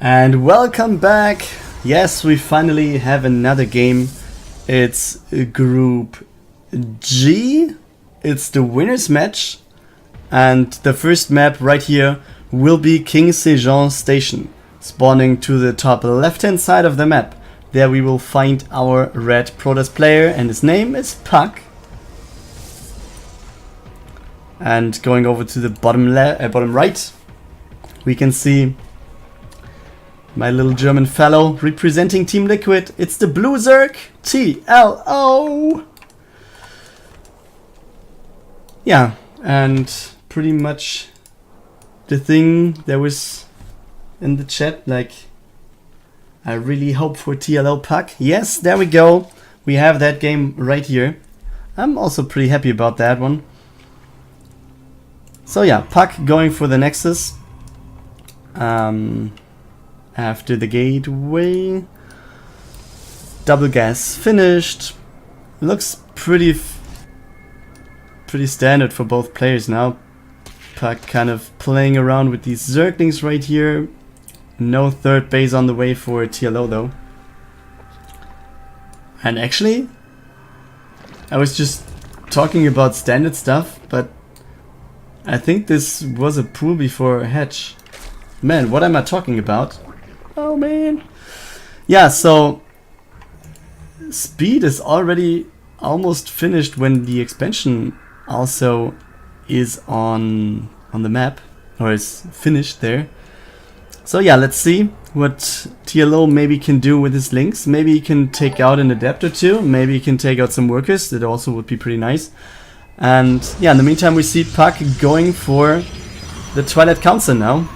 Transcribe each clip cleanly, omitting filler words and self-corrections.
And welcome back. Yes, we finally have another game. It's Group G. It's the winners match. And the first map right here will be King Sejong Station, spawning to the top left hand side of the map. There we will find our red Protest player, and his name is puCK. And going over to the bottom right, we can see my little German fellow representing Team Liquid. It's the blue Zerg, TLO. Yeah, and pretty much the thing there was in the chat, like, I really hope for TLO puCK. Yes, there we go. We have that game right here. I'm also pretty happy about that one. So yeah, puCK going for the Nexus. After the gateway, double gas finished. Looks pretty standard for both players now. puCK kind of playing around with these Zerglings right here. No third base on the way for TLO though. And actually, I was just talking about standard stuff, but I think this was a pool before hatch. Man, what am I talking about? Oh man. Yeah, so speed is already almost finished when the expansion also is on the map, or is finished there. So yeah, let's see what TLO maybe can do with his links. Maybe he can take out an adept or two. Maybe he can take out some workers. That also would be pretty nice. And yeah, in the meantime we see puCK going for the Twilight Council now.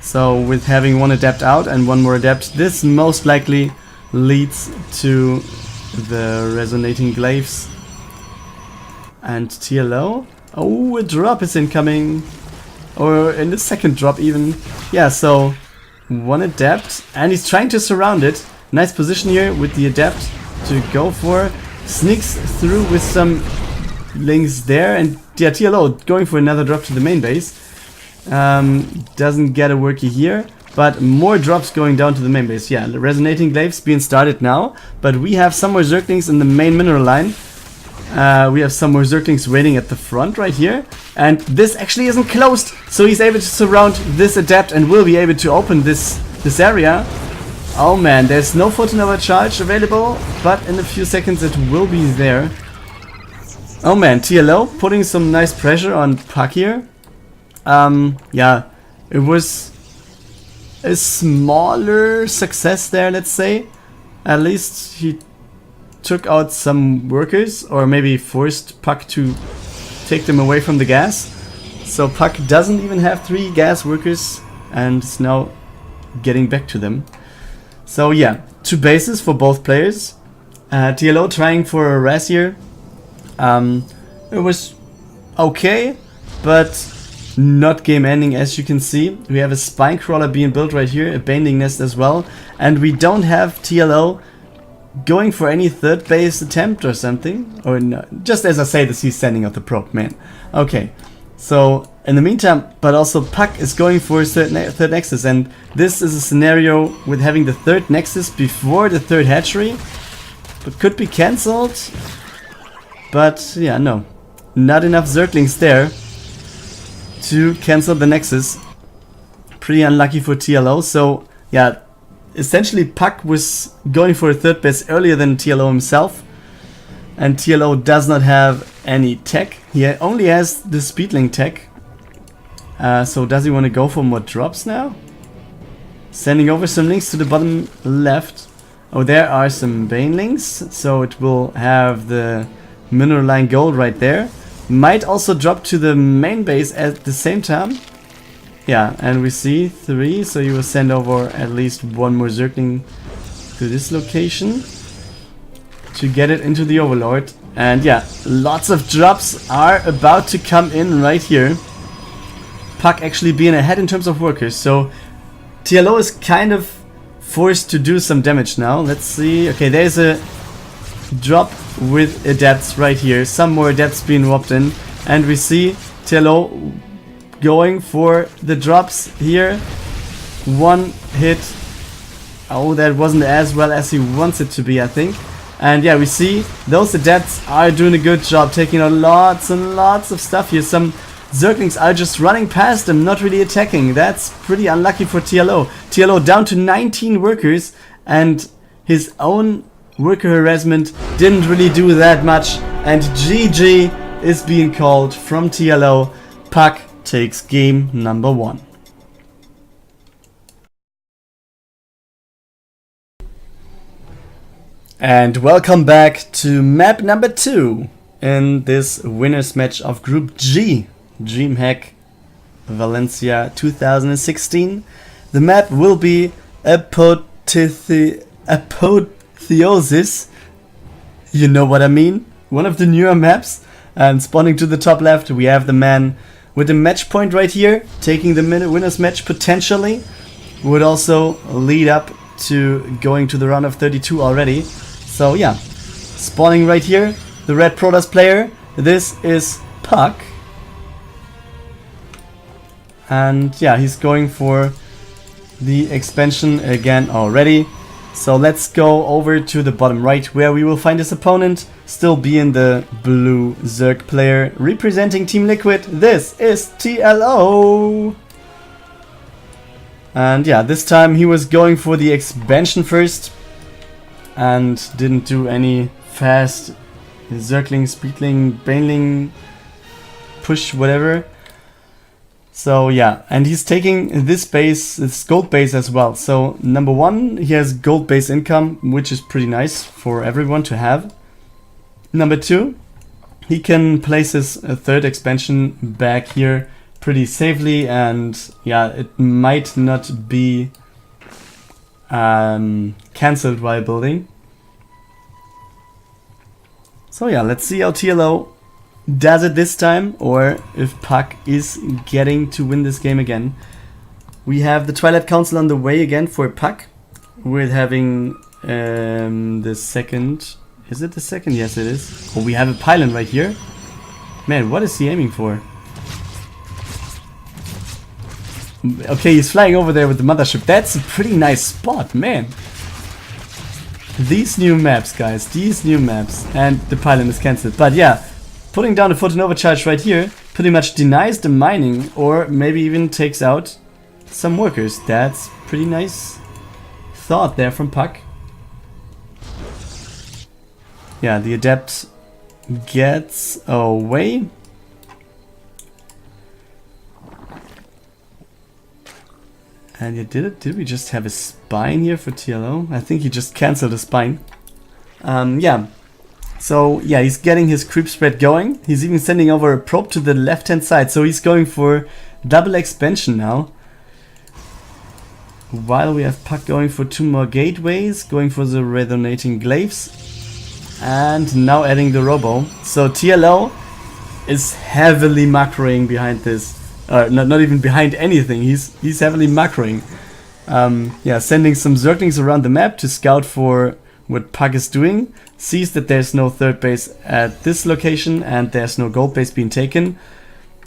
So with having one adept out and one more adept, this most likely leads to the resonating glaives. And TLO, oh, a drop is incoming, or in the second drop even. Yeah, so one adept, and he's trying to surround it. Nice position here with the adept to go for. Sneaks through with some links there, and yeah, TLO going for another drop to the main base. Doesn't get a worky here, but more drops going down to the main base. Yeah, the resonating glaives being started now, but we have some more Zerglings in the main mineral line. We have some more Zerglings waiting at the front right here, and this actually isn't closed, so he's able to surround this adept and will be able to open this area. Oh man, there's no Photonova charge available, but in a few seconds it will be there. Oh man, TLO putting some nice pressure on puCK here. Yeah, it was a smaller success there, let's say. At least he took out some workers, or maybe forced puCK to take them away from the gas. So puCK doesn't even have 3 gas workers and is now getting back to them. So yeah, 2 bases for both players. TLO trying for a res here. It was okay, but not game ending, as you can see. We have a spine crawler being built right here, a binding nest as well, and we don't have TLO going for any third base attempt or something. Or no, just as I say this, he's sending out the probe, man. Okay, so in the meantime, but also puCK is going for his third nexus, and this is a scenario with having the third nexus before the third hatchery, but could be cancelled. But yeah, no, not enough Zerglings there to cancel the nexus. Pretty unlucky for TLO. So yeah, essentially puCK was going for a third base earlier than TLO himself, and TLO does not have any tech. He only has the speedling tech. So does he want to go for more drops now? Sending over some links to the bottom left. Oh, there are some Bane links, so it will have the mineral line gold right there. Might also drop to the main base at the same time. Yeah, and we see 3, so you will send over at least 1 more Zergling to this location to get it into the Overlord. And yeah, lots of drops are about to come in right here. puCK actually being ahead in terms of workers, so TLO is kind of forced to do some damage now. Let's see. Okay, there's a drop with adepts right here. Some more adepts being whopped in, and we see TLO going for the drops here. One hit. Oh, that wasn't as well as he wants it to be, I think. And yeah, we see those adepts are doing a good job, taking out lots and lots of stuff here. Some Zerglings are just running past them, not really attacking. That's pretty unlucky for TLO. TLO down to 19 workers, and his own worker harassment didn't really do that much. And GG is being called from TLO. puCK takes game number 1. And welcome back to map number 2 in this winners match of Group G, Dreamhack Valencia 2016. The map will be Apotheosis. You know what I mean? One of the newer maps. And spawning to the top left, we have the man with the match point right here, taking the winners match potentially. Would also lead up to going to the round of 32 already. So yeah, spawning right here, the red Protoss player. This is puCK. And yeah, he's going for the expansion again already. So let's go over to the bottom right, where we will find his opponent, still being the blue Zerg player representing Team Liquid. This is TLO. And yeah, this time he was going for the expansion first and didn't do any fast Zergling, Speedling, Baneling, push, whatever. So yeah, and he's taking this base, this gold base as well. So number 1, he has gold base income, which is pretty nice for everyone to have. Number 2, he can place his third expansion back here pretty safely, and yeah, it might not be cancelled while building. So yeah, let's see how TLO does it this time, or if puCK is getting to win this game again. We have the Twilight Council on the way again for puCK. We're having the second. Is it the second? Yes, it is. Oh, we have a pylon right here. Man, what is he aiming for? Okay, he's flying over there with the mothership. That's a pretty nice spot, man. These new maps, guys. These new maps. And the pylon is cancelled. But yeah, putting down a photon overcharge right here pretty much denies the mining, or maybe even takes out some workers. That's pretty nice thought there from puCK. Yeah, the adept gets away. And yeah, did we just have a spine here for TLO? I think he just cancelled a spine. Yeah. So yeah, he's getting his creep spread going. He's even sending over a probe to the left hand side. So he's going for double expansion now. While we have puCK going for 2 more gateways, going for the resonating glaives. And now adding the robo. So TLO is heavily macroing behind this. Not even behind anything. He's heavily macroing. Yeah, sending some Zerglings around the map to scout for what puCK is doing. Sees that there's no third base at this location and there's no gold base being taken.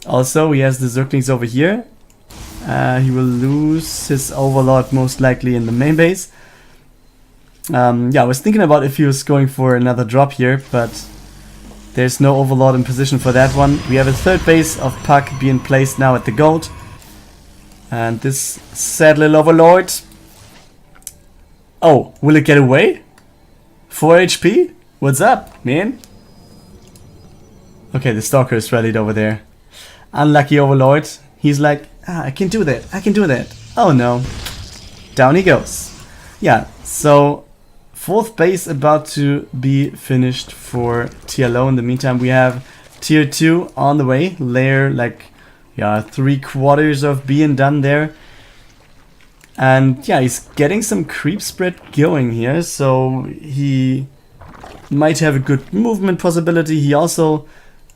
Also, he has the Zerglings over here. He will lose his overlord most likely in the main base. Yeah, I was thinking about if he was going for another drop here, but there's no overlord in position for that one. We have a third base of puCK being placed now at the gold. And this sad little overlord. Oh, will it get away? 4 HP? What's up, man? Okay, the stalker is rallied over there. Unlucky overlord. He's like, I can do that, I can do that. Oh no. Down he goes. Yeah, so 4th base about to be finished for TLO. In the meantime, we have tier 2 on the way. Layer like, yeah, 3/4 of being done there. And yeah, he's getting some creep spread going here. So he might have a good movement possibility. He also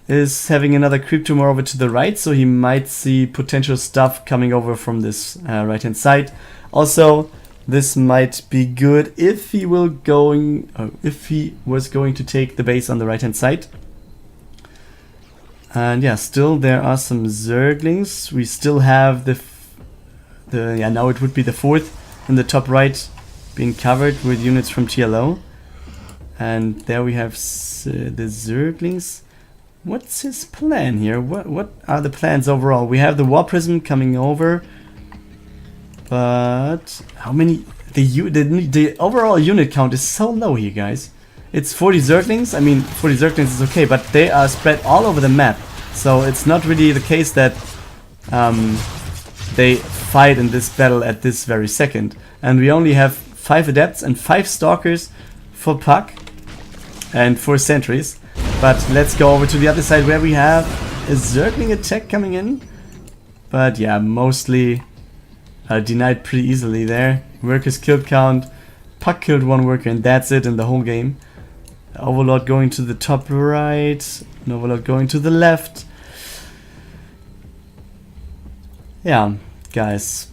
is having another creep tumor over to the right. So he might see potential stuff coming over from this right hand side. Also, this might be good if he was going to take the base on the right hand side. And yeah, still there are some Zerglings. We still have the yeah, now it would be the 4th in the top right, being covered with units from TLO. And there we have the Zerglings. What's his plan here? What are the plans overall? We have the War Prism coming over, but how many? The overall unit count is so low here, guys. It's 40 Zerglings. I mean, 40 Zerglings is okay, but they are spread all over the map, so it's not really the case that they fight in this battle at this very second. And we only have 5 Adepts and 5 Stalkers for puCK and 4 Sentries. But let's go over to the other side where we have a Zergling attack coming in. But yeah, mostly denied pretty easily there. Workers killed count. puCK killed 1 worker and that's it in the whole game. Overlord going to the top right. An Overlord going to the left. Yeah, guys.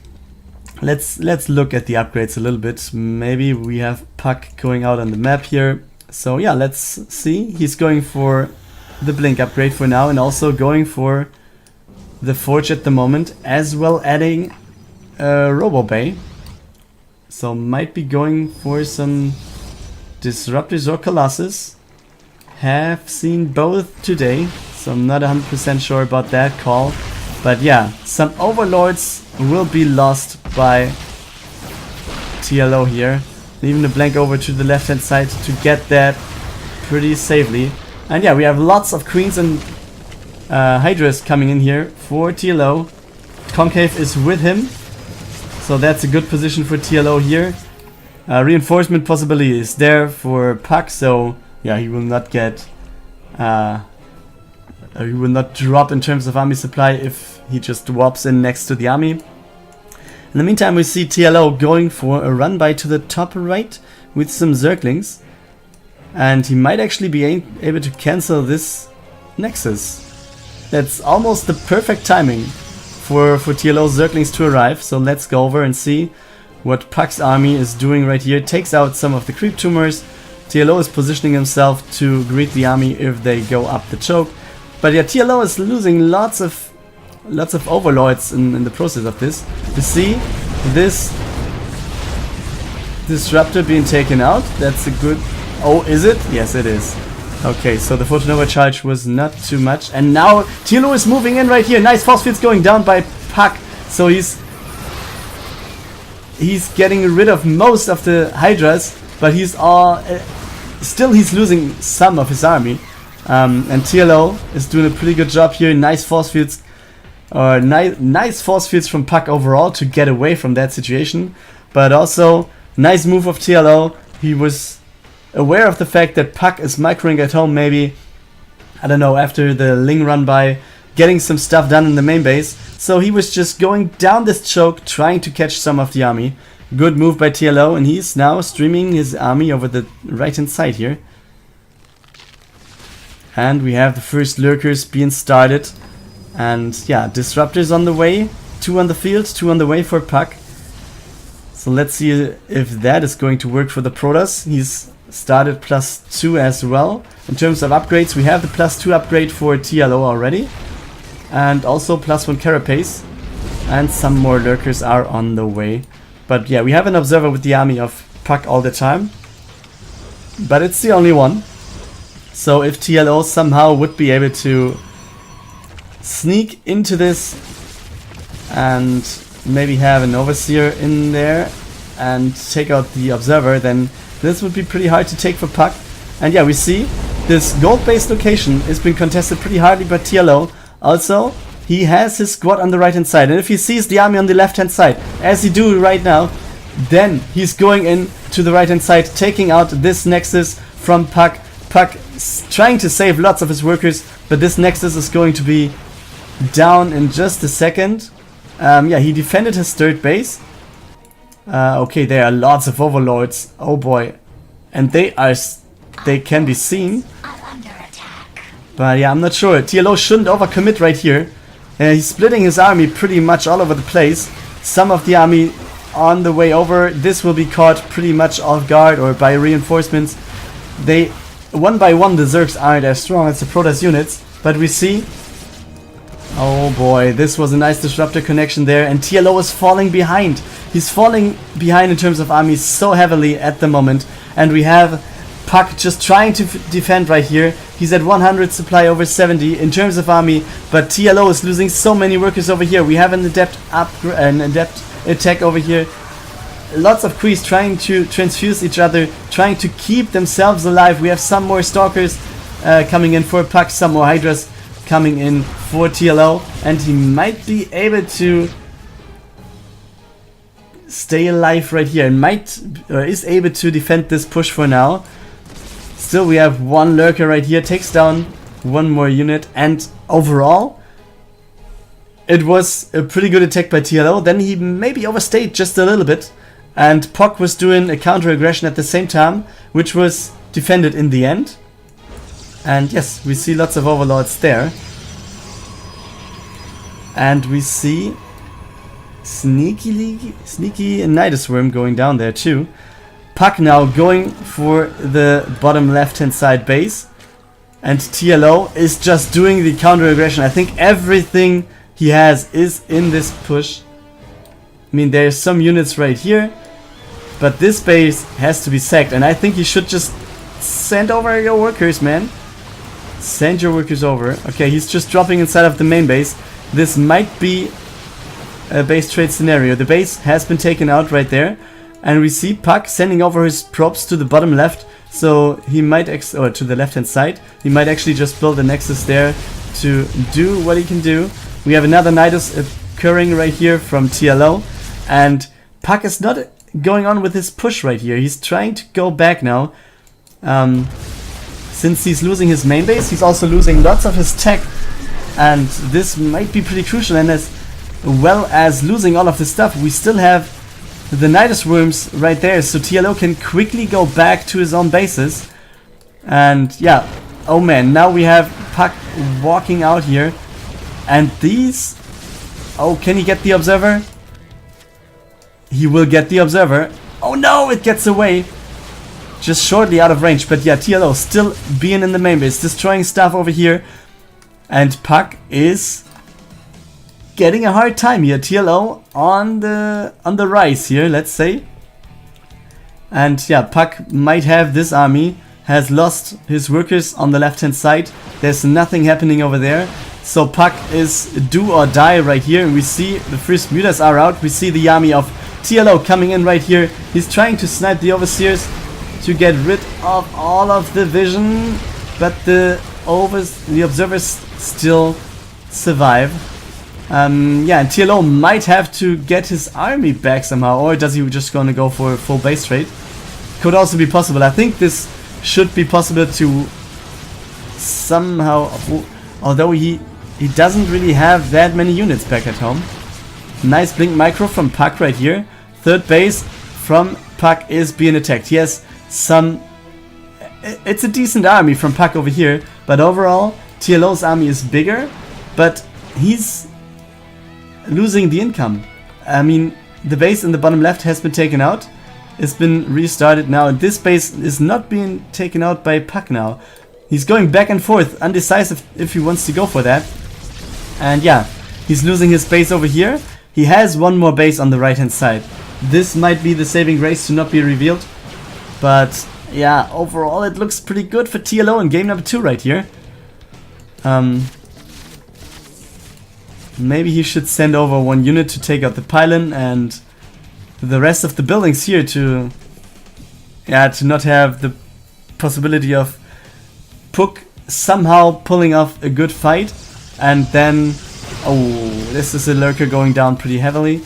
Let's look at the upgrades a little bit. Maybe we have puCK going out on the map here. So yeah, let's see. He's going for the Blink upgrade for now and also going for the Forge at the moment, as well adding a Robo Bay. So might be going for some Disruptors or Colossus. Have seen both today, so I'm not 100% sure about that call. But yeah, some Overlords will be lost by TLO here. Leaving the blank over to the left hand side to get that pretty safely. And yeah, we have lots of Queens and Hydras coming in here for TLO. Concave is with him, so that's a good position for TLO here. Reinforcement possibility is there for puCK, so yeah, he will not get he will not drop in terms of army supply if he just warps in next to the army. In the meantime, we see TLO going for a run by to the top right with some Zerglings. And he might actually be able to cancel this Nexus. That's almost the perfect timing for TLO Zerglings to arrive. So let's go over and see what puCK's army is doing right here. Takes out some of the creep tumors. TLO is positioning himself to greet the army if they go up the choke. But yeah, TLO is losing lots of Overlords in the process of this. You see this Disruptor being taken out. That's a good... Oh, is it? Yes, it is. Okay, so the Photonova charge was not too much. And now TLO is moving in right here. Nice force fields going down by puCK. So he's getting rid of most of the Hydras, but he's still losing some of his army. And TLO is doing a pretty good job here. Nice force fields. Nice force fields from puCK overall to get away from that situation, but also nice move of TLO. He was aware of the fact that puCK is microing at home, maybe, I don't know, after the Ling run by, getting some stuff done in the main base, so he was just going down this choke, trying to catch some of the army. Good move by TLO, and he's now streaming his army over the right hand side here. And we have the first lurkers being started. And yeah, Disruptors on the way, 2 on the field, 2 on the way for puCK. So let's see if that is going to work for the Protoss. He's started +2 as well. In terms of upgrades, we have the +2 upgrade for TLO already. And also +1 Carapace. And some more lurkers are on the way. But yeah, we have an observer with the army of puCK all the time. But it's the only one. So if TLO somehow would be able to sneak into this and maybe have an Overseer in there and take out the Observer, then this would be pretty hard to take for puCK. And yeah, we see this gold-based location is being contested pretty hardly by TLO. Also, he has his squad on the right hand side, and if he sees the army on the left hand side, as he do right now, then he's going in to the right hand side, taking out this Nexus from puCK. puCK trying to save lots of his workers, but this Nexus is going to be down in just a second. Yeah, he defended his third base. Okay, there are lots of Overlords. Oh boy. And they can be seen. But yeah, I'm not sure. TLO shouldn't overcommit right here. He's splitting his army pretty much all over the place. Some of the army on the way over. This will be caught pretty much off guard or by reinforcements. One by one the Zergs aren't as strong as the Protoss units. But we see Oh boy, this was a nice disruptor connection there, and TLO is falling behind. He's falling behind in terms of armies so heavily at the moment, and we have puCK just trying to defend right here. He's at 100 supply over 70 in terms of army, but TLO is losing so many workers over here. We have an adept attack over here. Lots of crews trying to transfuse each other, trying to keep themselves alive. We have some more stalkers coming in for puCK, some more hydras coming in for TLO, and he might be able to stay alive right here and is able to defend this push for now. Still, we have one lurker right here, takes down one more unit, and overall it was a pretty good attack by TLO. Then he maybe overstayed just a little bit, and puCK was doing a counter aggression at the same time, which was defended in the end. And yes, we see lots of overlords there. And we see sneaky Nidus Worm going down there too. puCK now going for the bottom left hand side base. And TLO is just doing the counter aggression. I think everything he has is in this push. I mean, there's some units right here, but this base has to be sacked. And I think you should just send over your workers, man. Send your workers over. Okay, he's just dropping inside of the main base. This might be a base trade scenario. The base has been taken out right there. And we see puCK sending over his props to the bottom left. So he might, or to the left hand side. He might actually just build a nexus there to do what he can do. We have another Nidus occurring right here from TLO. And puCK is not going on with his push right here. He's trying to go back now. Since he's losing his main base, he's also losing lots of his tech, and this might be pretty crucial. And as well as losing all of this stuff, we still have the Nidus Worms right there, so TLO can quickly go back to his own bases. And yeah, oh man, now we have puCK walking out here, and these... Oh, can he get the observer? He will get the observer. Oh no, it gets away. Just shortly out of range, but yeah, TLO still being in the main base, destroying stuff over here, and puCK is getting a hard time here. TLO on the rise here, let's say, and yeah, puCK might have this army, has lost his workers on the left hand side. There's nothing happening over there, so puCK is do or die right here, and we see the first mutas are out. We see the army of TLO coming in right here. He's trying to snipe the overseers to get rid of all of the vision, but the observers still survive. Yeah, and TLO might have to get his army back somehow, or does he just gonna go for a full base trade? Could also be possible. I think this should be possible to somehow, although he doesn't really have that many units back at home. Nice blink micro from puCK right here. Third base from puCK is being attacked. He has some... It's a decent army from puCK over here, but overall TLO's army is bigger, but he's losing the income. I mean, the base in the bottom left has been taken out. It's been restarted now, and this base is not being taken out by puCK now. He's going back and forth, undecisive if he wants to go for that. And yeah, he's losing his base over here. He has one more base on the right hand side. This might be the saving grace to not be revealed. But yeah, overall it looks pretty good for TLO in game number 2 right here. Maybe he should send over one unit to take out the pylon and the rest of the buildings here to not have the possibility of puCK somehow pulling off a good fight. And then, oh, this is a lurker going down pretty heavily.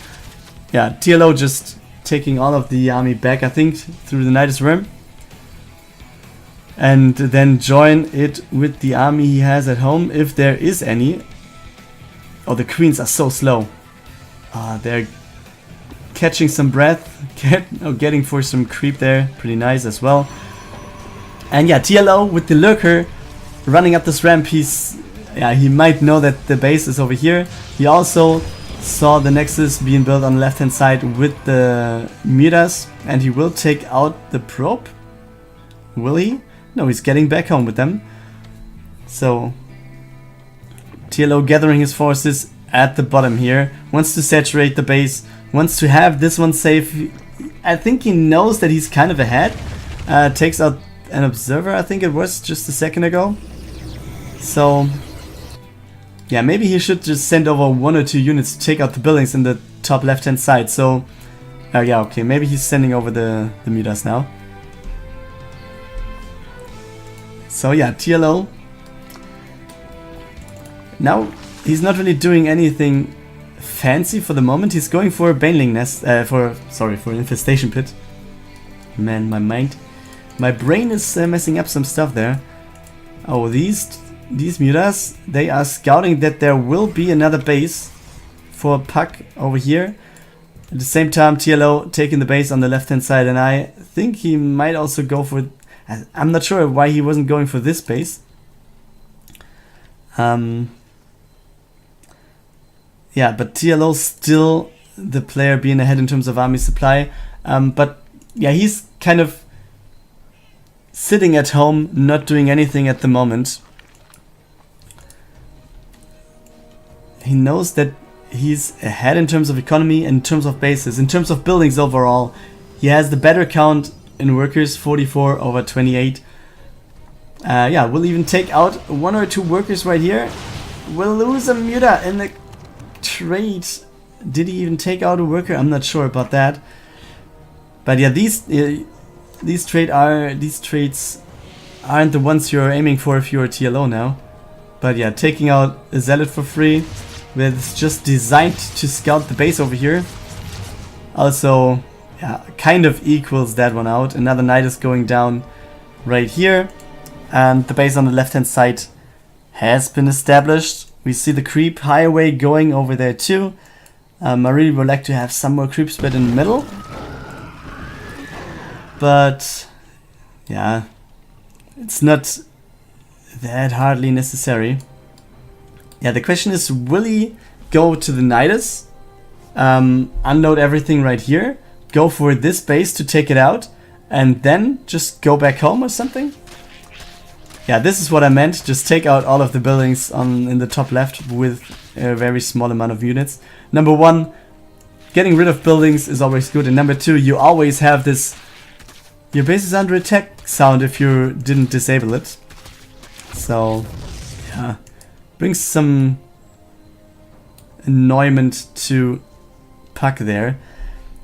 Yeah, TLO just taking all of the army back, I think, through the Nidus Worm. And then join it with the army he has at home, if there is any. Oh, the queens are so slow. They're catching some breath, getting for some creep there. Pretty nice as well. And yeah, TLO with the lurker running up this ramp, he might know that the base is over here. He also saw the nexus being built on the left hand side with the mutas, and he will take out the probe. Will he? No, he's getting back home with them. So TLO gathering his forces at the bottom here. Wants to saturate the base. Wants to have this one safe. I think he knows that he's kind of ahead. Takes out an observer, I think it was, just a second ago. So, yeah, maybe he should just send over 1 or 2 units to take out the buildings in the top left-hand side. So, yeah, okay, maybe he's sending over the mutas now. So, yeah, TLO. Now, he's not really doing anything fancy for the moment. He's going for a baneling nest, for an infestation pit. Man, my brain is messing up some stuff there. Oh, these mutas, they are scouting that there will be another base for puCK over here. At the same time, TLO taking the base on the left hand side, and I think he might also go for... I'm not sure why he wasn't going for this base. Yeah, but TLO still the player being ahead in terms of army supply. But yeah, he's kind of sitting at home, not doing anything at the moment. He knows that he's ahead in terms of economy, in terms of bases, in terms of buildings overall. He has the better count in workers, 44 over 28. Yeah, we'll even take out 1 or 2 workers right here. We'll lose a muta in the trade. Did he even take out a worker? I'm not sure about that. But yeah, these trades aren't the ones you're aiming for if you're a TLO now. But yeah, taking out a zealot for free, it's just designed to scout the base over here. Also, yeah, kind of equals that one out. Another knight is going down right here, and the base on the left hand side has been established. We see the creep highway going over there too. I really would like to have some more creep spread in the middle, but yeah, it's not that hardly necessary. Yeah, the question is, will he go to the Nidus, unload everything right here, go for this base to take it out, and then just go back home or something? Yeah, this is what I meant. Just take out all of the buildings in the top left with a very small amount of units. Number 1, getting rid of buildings is always good. And number 2, you always have this, your base is under attack sound if you didn't disable it. So, yeah, brings some annoyment to puCK there.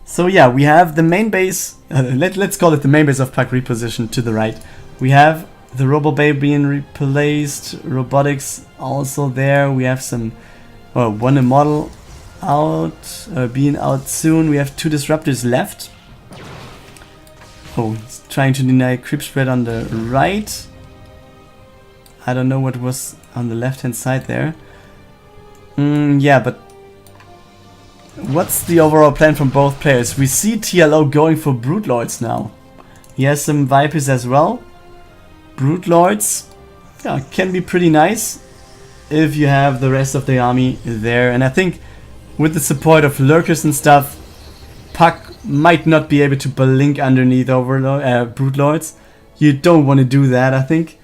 So yeah, we have the main base, let's call it the main base of puCK repositioned to the right. We have the Robo Bay being replaced, robotics also there. We have some, well, 1 immortal out, being out soon. We have 2 disruptors left. Oh, he's trying to deny creep spread on the right. I don't know what was on the left hand side there. Yeah, but what's the overall plan from both players? We see TLO going for Brute Lords now. He has some Vipers as well. Brute Lords, yeah, can be pretty nice if you have the rest of the army there. And I think with the support of lurkers and stuff, puCK might not be able to blink underneath Brute Lords. You don't want to do that, I think,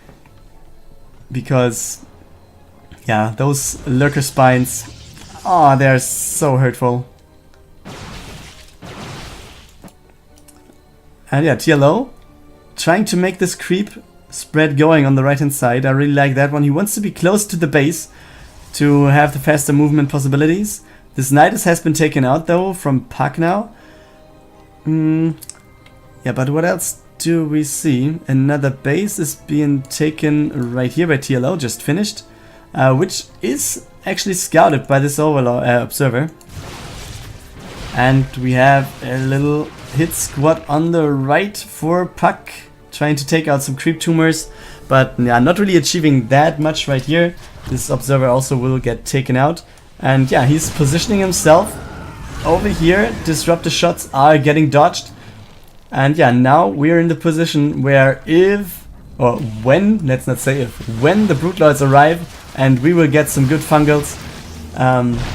because yeah, those lurker spines, oh, they're so hurtful. And yeah, TLO trying to make this creep spread going on the right hand side. I really like that one. He wants to be close to the base to have the faster movement possibilities. This Nidus has been taken out though from puCK now. Yeah, but what else do we see? Another base is being taken right here by TLO, just finished, which is actually scouted by this observer. And we have a little hit squad on the right for puCK, trying to take out some creep tumors, but yeah, not really achieving that much right here. This observer also will get taken out, and yeah, he's positioning himself over here. Disruptor shots are getting dodged, and yeah, now we're in the position where if, or when, let's not say if, when the Brute Lords arrive and we will get some good fungals,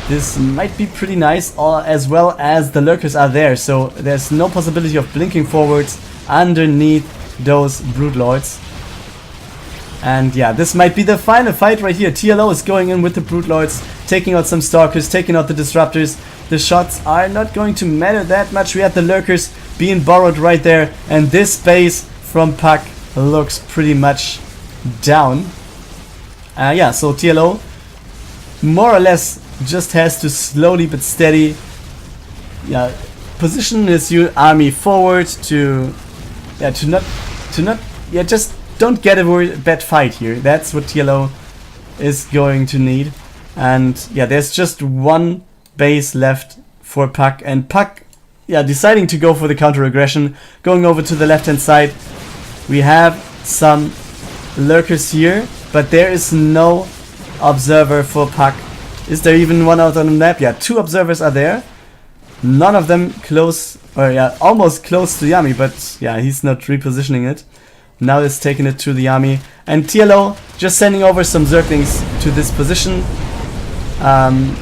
this might be pretty nice, as well as the lurkers are there, so there's no possibility of blinking forwards underneath those Brute Lords. And yeah, this might be the final fight right here. TLO is going in with the Brute Lords, taking out some Stalkers, taking out the Disruptors. The shots are not going to matter that much. We have the Lurkers being borrowed right there. And this base from puCK looks pretty much down. Yeah, so TLO more or less just has to slowly but steady position his army forward to just don't get a bad fight here. That's what TLO is going to need. And yeah, there's just one base left for puCK, and puCK deciding to go for the counter aggression, going over to the left hand side. We have some lurkers here, but there is no observer for puCK. Is there even one out on the map? Yeah, 2 observers are there. None of them close, or almost close to the army, but yeah, he's not repositioning it. Now he's taking it to the army. And TLO just sending over some Zerglings to this position.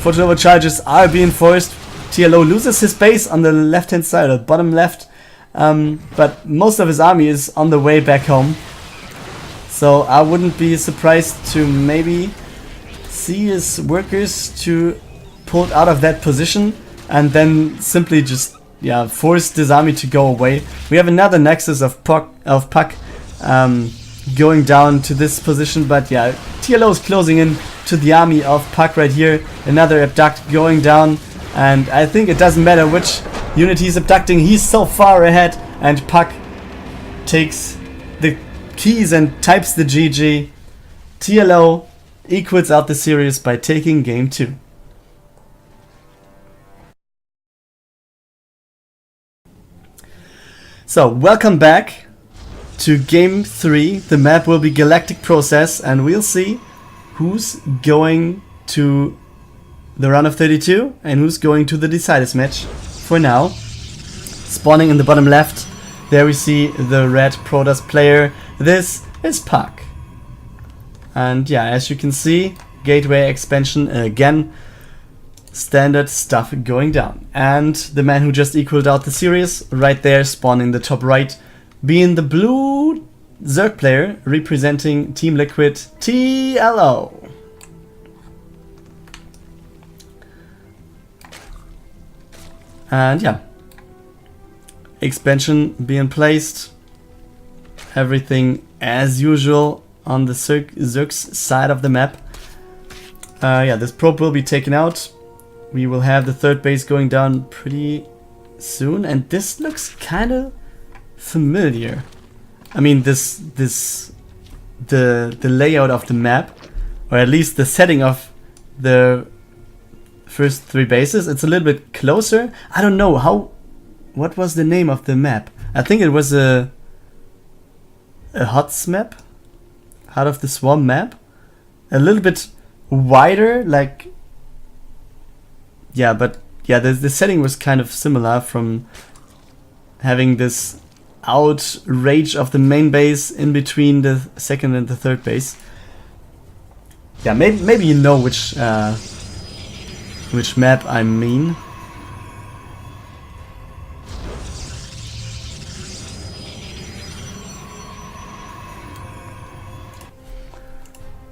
Photon charges are being forced. TLO loses his base on the left hand side, or bottom left. But most of his army is on the way back home. So I wouldn't be surprised to maybe see his workers to pulled out of that position and then simply just force this army to go away. We have another nexus of puCK going down to this position, but yeah, TLO is closing in to the army of puCK right here. Another abduct going down, and I think it doesn't matter which unit he's abducting, he's so far ahead, and puCK takes the keys and types the GG. TLO equals out the series by taking game 2. So, welcome back to game 3. The map will be Galactic Process, and we'll see who's going to the round of 32 and who's going to the deciders match. For now, spawning in the bottom left, there we see the red Protoss player. This is puCK. And yeah, as you can see, gateway expansion again. Standard stuff going down. And the man who just equaled out the series, right there, spawning the top right, being the blue Zerg player representing Team Liquid, TLO. And yeah, expansion being placed, everything as usual on the Zerg's side of the map. Yeah, this probe will be taken out. We will have the third base going down pretty soon, and this looks kind of familiar. I mean, the layout of the map, or at least the setting of the first 3 bases, it's a little bit closer. I don't know what was the name of the map? I think it was a HOTS map, Heart of the Swarm map, a little bit wider, like. Yeah, but yeah, the setting was kind of similar, from having this outrage of the main base in between the second and the third base. Yeah, maybe you know which map I mean.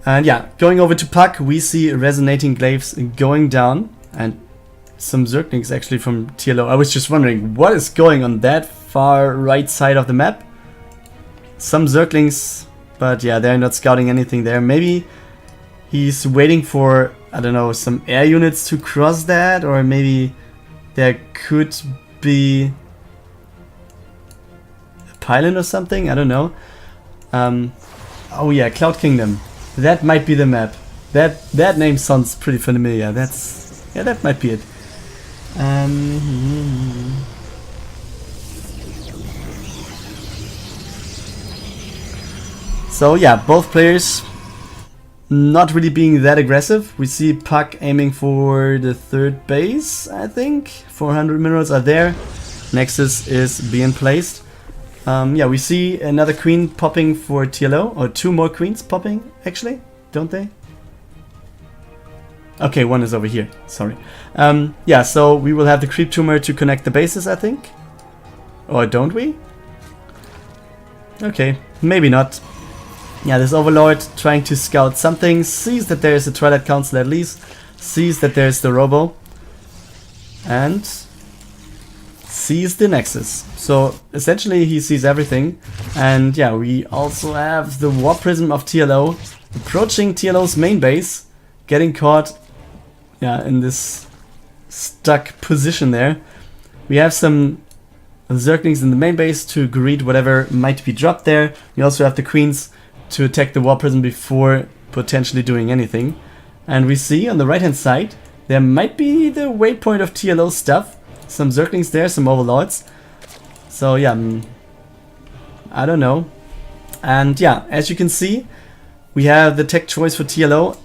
And yeah, going over to puCK, we see resonating glaives going down, and some Zerglings actually from TLO. I was just wondering what is going on that far right side of the map. Some Zerglings, but yeah, they're not scouting anything there. Maybe he's waiting for, I don't know, some air units to cross that, or maybe there could be a pylon or something, I don't know. Oh yeah, Cloud Kingdom. That might be the map. That name sounds pretty familiar. That might be it. So yeah, both players not really being that aggressive. We see puCK aiming for the third base, I think. 400 minerals are there. Nexus is being placed. Yeah, we see another queen popping for TLO, or 2 more queens popping, actually, don't they? Okay, one is over here, sorry. Yeah, so we will have the creep tumor to connect the bases, I think. Or don't we? Okay, maybe not. Yeah, this Overlord trying to scout something, sees that there's a Twilight Council at least, sees that there's the Robo, and sees the Nexus. So essentially he sees everything. And yeah, we also have the Warp Prism of TLO approaching TLO's main base, getting caught in this stuck position there. We have some Zerglings in the main base to greet whatever might be dropped there. We also have the Queens to attack the Warp Prism before potentially doing anything. And we see on the right hand side there might be the waypoint of TLO stuff. Some Zerglings there, some Overlords. So yeah, I don't know. And yeah, as you can see, we have the tech choice for TLO.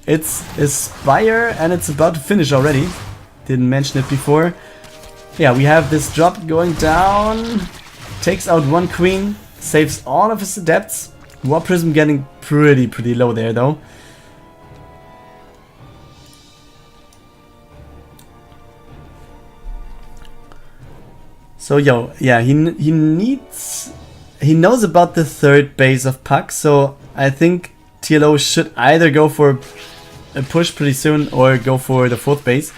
It's Aspire and it's about to finish already. Didn't mention it before. Yeah, we have this drop going down. Takes out one Queen. Saves all of his Adepts. Warp Prism getting pretty low there though. So yeah, he knows about the third base of puCK, so I think TLO should either go for a push pretty soon or go for the fourth base.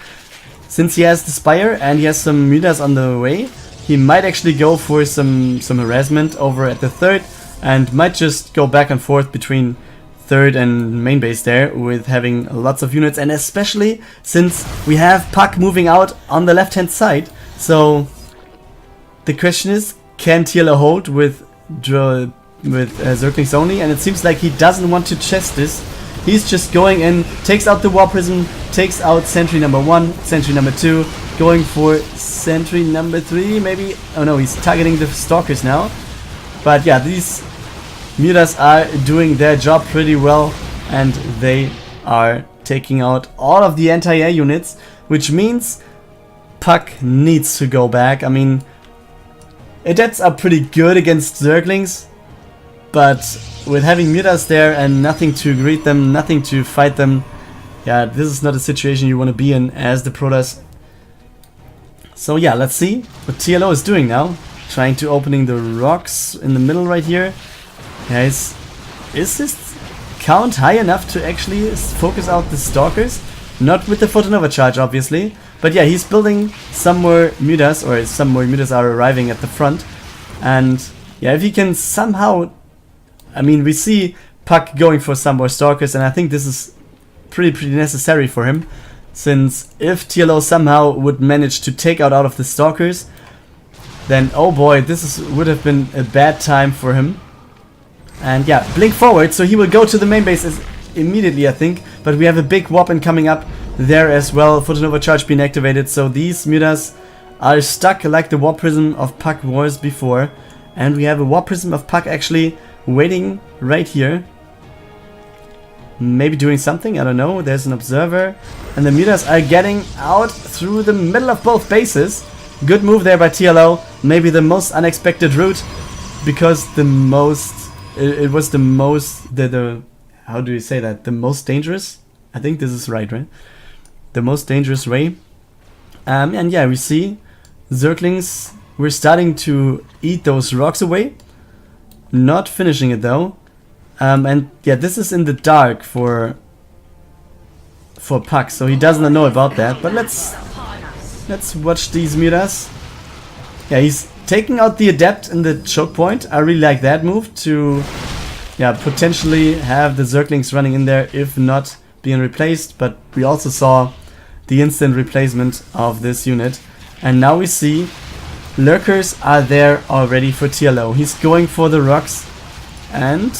Since he has the Spire and he has some Mutas on the way, he might actually go for some harassment over at the third and might just go back and forth between third and main base there with having lots of units, and especially since we have puCK moving out on the left hand side. So the question is, can TLO hold with Zerglings only? And it seems like he doesn't want to chest this. He's just going in, takes out the Warp Prism, takes out Sentry number 1, Sentry number 2, going for Sentry number 3 maybe. Oh no, he's targeting the Stalkers now. But yeah, these Mutas are doing their job pretty well, and they are taking out all of the anti-air units, which means puCK needs to go back. I mean, Adepts are pretty good against Zerglings, but with having Mutas there and nothing to greet them, nothing to fight them, yeah, this is not a situation you want to be in as the Protoss. So yeah, let's see what TLO is doing now. Trying to opening the rocks in the middle right here. Guys, is this count high enough to actually focus out the Stalkers? Not with the Photonova charge, obviously. But yeah, he's building some more Mutas, or some more Mutas are arriving at the front. And yeah, if he can somehow... I mean, we see puCK going for some more Stalkers, and I think this is pretty necessary for him. Since if TLO somehow would manage to take out all of the Stalkers, then oh boy, this would have been a bad time for him. And yeah, blink forward, so he will go to the main base immediately, I think. But we have a big Whoppin coming up there as well, Photonova charge being activated, so these Mutas are stuck like the Warp Prism of puCK was before. And we have a Warp Prism of puCK actually waiting right here. Maybe doing something, I don't know. There's an observer. And the Mutas are getting out through the middle of both bases. Good move there by TLO. Maybe the most unexpected route, because it was the most, how do you say that? The most dangerous? I think this is right? The most dangerous way. And yeah, we see Zerglings, we're starting to eat those rocks away. Not finishing it though. And yeah, this is in the dark for puCK, so he doesn't know about that. But let's watch these Mutas. Yeah, he's taking out the Adept in the choke point. I really like that move to, yeah, potentially have the Zerglings running in there, if not being replaced. But we also saw the instant replacement of this unit. And now we see Lurkers are there already for TLO. He's going for the rocks, and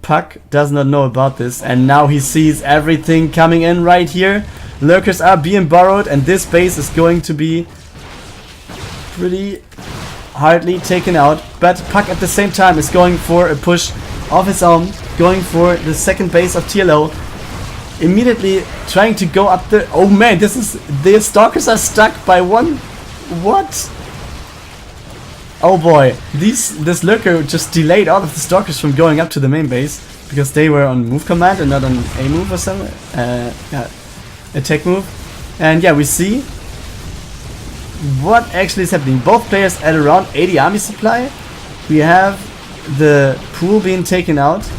puCK does not know about this, and now he sees everything coming in right here. Lurkers are being borrowed, and this base is going to be pretty hardly taken out. But puCK at the same time is going for a push of his own, going for the second base of TLO. Immediately trying to go up the... Oh man, this is... The Stalkers are stuck by one... What? Oh boy, this Lurker just delayed all of the Stalkers from going up to the main base, because they were on move command and not on A move or something. Yeah, attack move. And yeah, we see what actually is happening. Both players at around 80 army supply. We have the pool being taken out.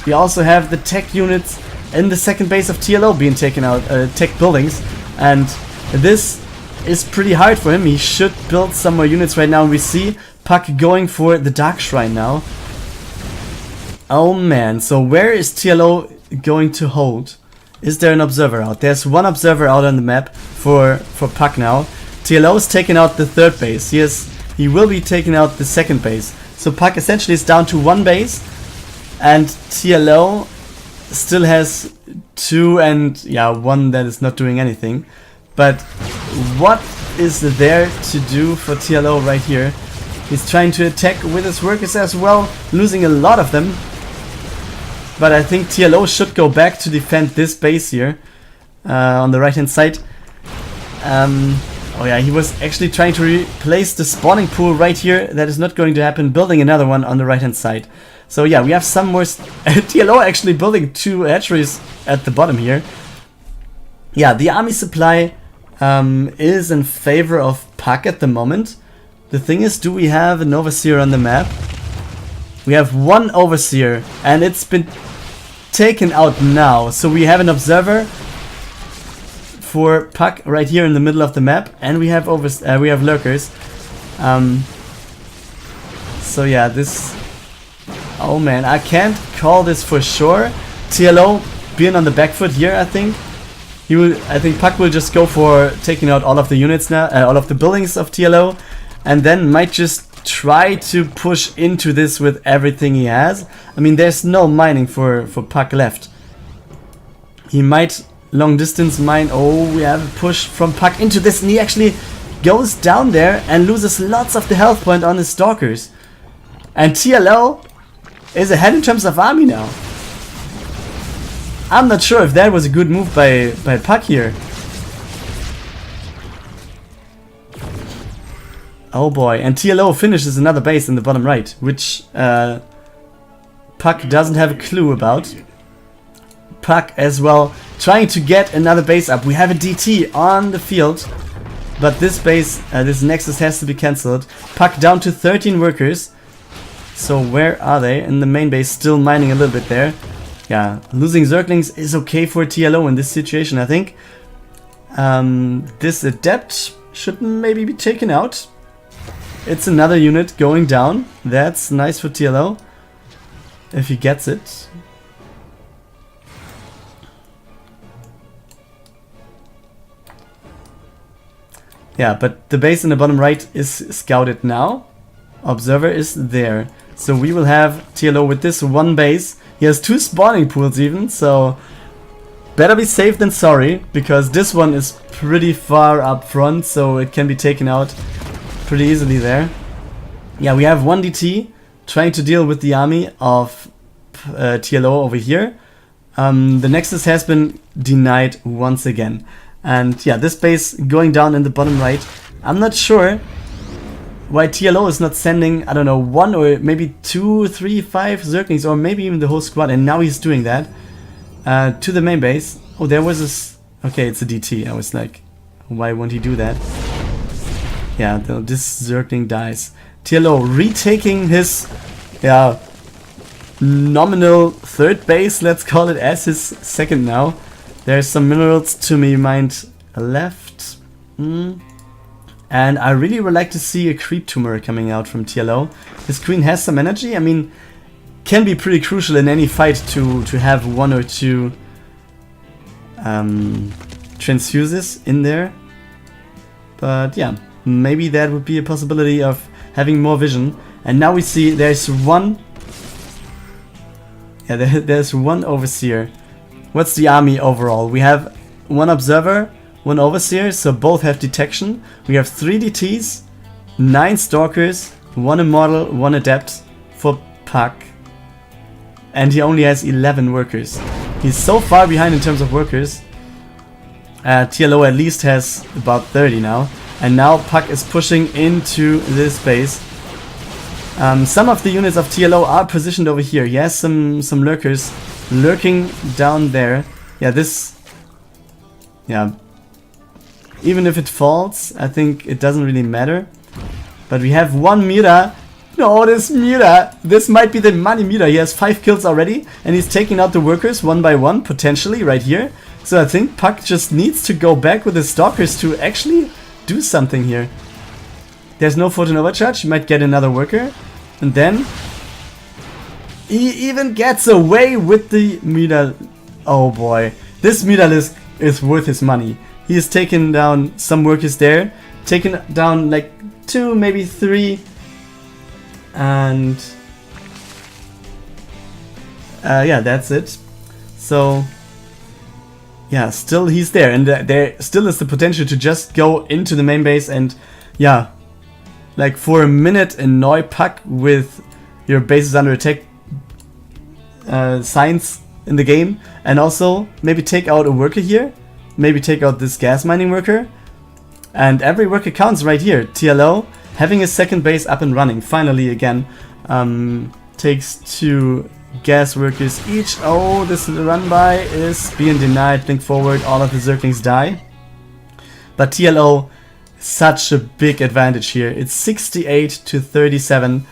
We also have the tech units in the second base of TLO being taken out, tech buildings, and this is pretty hard for him. He should build some more units right now, and we see puCK going for the Dark Shrine now. Oh man, so where is TLO going to hold? Is there an observer out? There's one observer out on the map for puCK now. TLO is taking out the third base. He will be taking out the second base. So puCK essentially is down to one base, and TLO still has two and one that is not doing anything. But what is there to do for TLO right here? He's trying to attack with his workers as well, losing a lot of them. But I think TLO should go back to defend this base here on the right hand side. Oh yeah, he was actually trying to replace the spawning pool right here. That is not going to happen. Building another one on the right hand side. So yeah, we have some more... TLO actually building two hatcheries at the bottom here. Yeah, the army supply is in favor of puCK at the moment. The thing is, do we have an overseer on the map? We have one overseer, and it's been taken out now. So we have an observer for puCK right here in the middle of the map, and we have lurkers. So yeah, this... Oh man, I can't call this for sure. TLO being on the back foot here, I think. I think puCK will just go for taking out all of the units now, all of the buildings of TLO, and then might just try to push into this with everything he has. I mean, there's no mining for puCK left. He might long distance mine. Oh, we have a push from puCK into this, and he actually goes down there and loses lots of the health point on his stalkers. And TLO is ahead in terms of army now. I'm not sure if that was a good move by puCK here. Oh boy, and TLO finishes another base in the bottom right, which puCK doesn't have a clue about. puCK as well, trying to get another base up. We have a DT on the field, but this base, this Nexus has to be cancelled. puCK down to 13 workers. So where are they? In the main base, still mining a little bit there. Yeah, losing Zerglings is okay for TLO in this situation, I think. This Adept should maybe be taken out. It's another unit going down. That's nice for TLO, if he gets it. Yeah, but the base in the bottom right is scouted now. Observer is there. So we will have TLO with this one base. He has two spawning pools even, so better be safe than sorry, because this one is pretty far up front, so it can be taken out pretty easily there. Yeah, we have one DT trying to deal with the army of TLO over here. The Nexus has been denied once again. And yeah, this base going down in the bottom right. I'm not sure why TLO is not sending, I don't know, one or maybe 2, 3, 5 Zerglings, or maybe even the whole squad, and now he's doing that to the main base. Oh, there was this... Okay, it's a DT. I was like, why won't he do that? Yeah, this Zergling dies. TLO retaking his, nominal third base, let's call it, as his second now. There's some minerals to be mined left. And I really would like to see a creep tumor coming out from TLO. His queen has some energy. I mean, can be pretty crucial in any fight to have one or two transfuses in there. But yeah, maybe that would be a possibility of having more vision. And now we see there's one... Yeah, there's one overseer. What's the army overall? We have one observer, one overseer, so both have detection. We have 3 DTs, 9 stalkers, 1 immortal, 1 adept for puCK. And he only has 11 workers. He's so far behind in terms of workers. TLO at least has about 30 now. And now puCK is pushing into this base. Some of the units of TLO are positioned over here. He has some lurkers lurking down there. Yeah, this... Yeah. Even if it falls, I think it doesn't really matter. But we have one Mira No, this Mira. This might be the money Mira. He has 5 kills already. And he's taking out the workers one by one, potentially, right here. So I think puCK just needs to go back with his stalkers to actually do something here. There's no Photon Overcharge. He might get another worker. And then he even gets away with the Mira. Oh boy. This Mira is worth his money. He has taken down some workers there. Taken down like 2, maybe 3. And yeah, that's it. So yeah, still he's there, and there still is the potential to just go into the main base and yeah, like for a minute annoy puCK with your bases under attack signs in the game, and also maybe take out a worker here, maybe take out this gas mining worker, and every worker counts right here. TLO having a second base up and running finally again. Takes 2 gas workers each. Oh, this run by is being denied. Blink forward, all of the Zerglings die. But TLO, such a big advantage here. It's 68 to 37.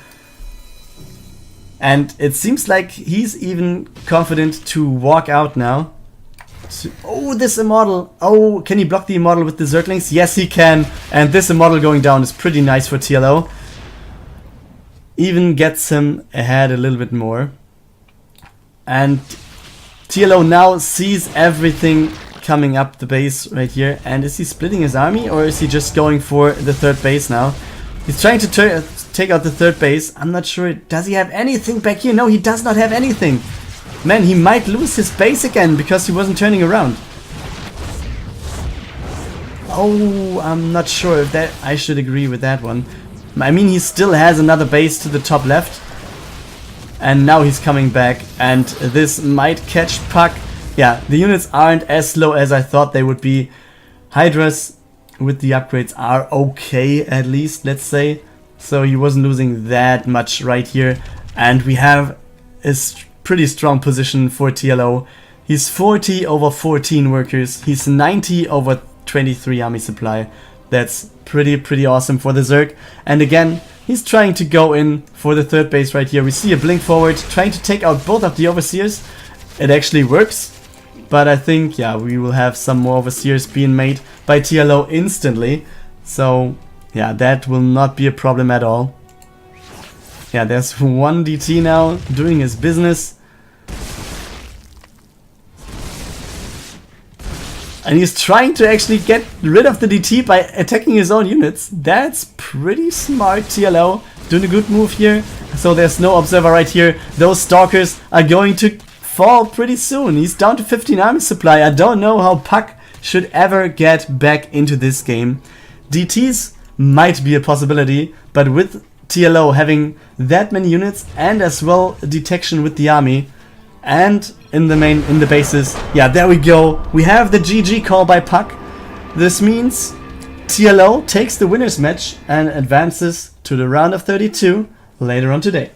And it seems like he's even confident to walk out now. Oh, this Immortal. Oh, can he block the Immortal with the Zerglings? Yes, he can. And this Immortal going down is pretty nice for TLO. Even gets him ahead a little bit more. And TLO now sees everything coming up the base right here. And is he splitting his army, or is he just going for the third base now? He's trying to take out the third base. I'm not sure. Does he have anything back here? No, he does not have anything. Man, he might lose his base again because he wasn't turning around. Oh, I'm not sure if that I should agree with that one. I mean, he still has another base to the top left. And now he's coming back, and this might catch puCK. Yeah, the units aren't as slow as I thought they would be. Hydras with the upgrades are okay, at least, let's say. So he wasn't losing that much right here. And we have a pretty strong position for TLO. He's 40 over 14 workers. He's 90 over 23 army supply. That's pretty awesome for the Zerg. And again, he's trying to go in for the third base right here. We see a blink forward, trying to take out both of the Overseers. It actually works. But I think, yeah, we will have some more Overseers being made by TLO instantly. So, yeah, that will not be a problem at all. Yeah, there's one DT now doing his business. And he's trying to actually get rid of the DT by attacking his own units. That's pretty smart, TLO. Doing a good move here. So there's no observer right here. Those stalkers are going to fall pretty soon. He's down to 15 army supply. I don't know how puCK should ever get back into this game. DTs might be a possibility, but with TLO having that many units and as well detection with the army and in the bases, yeah, there we go. We have the GG call by puCK. This means TLO takes the winners match and advances to the round of 32 later on today.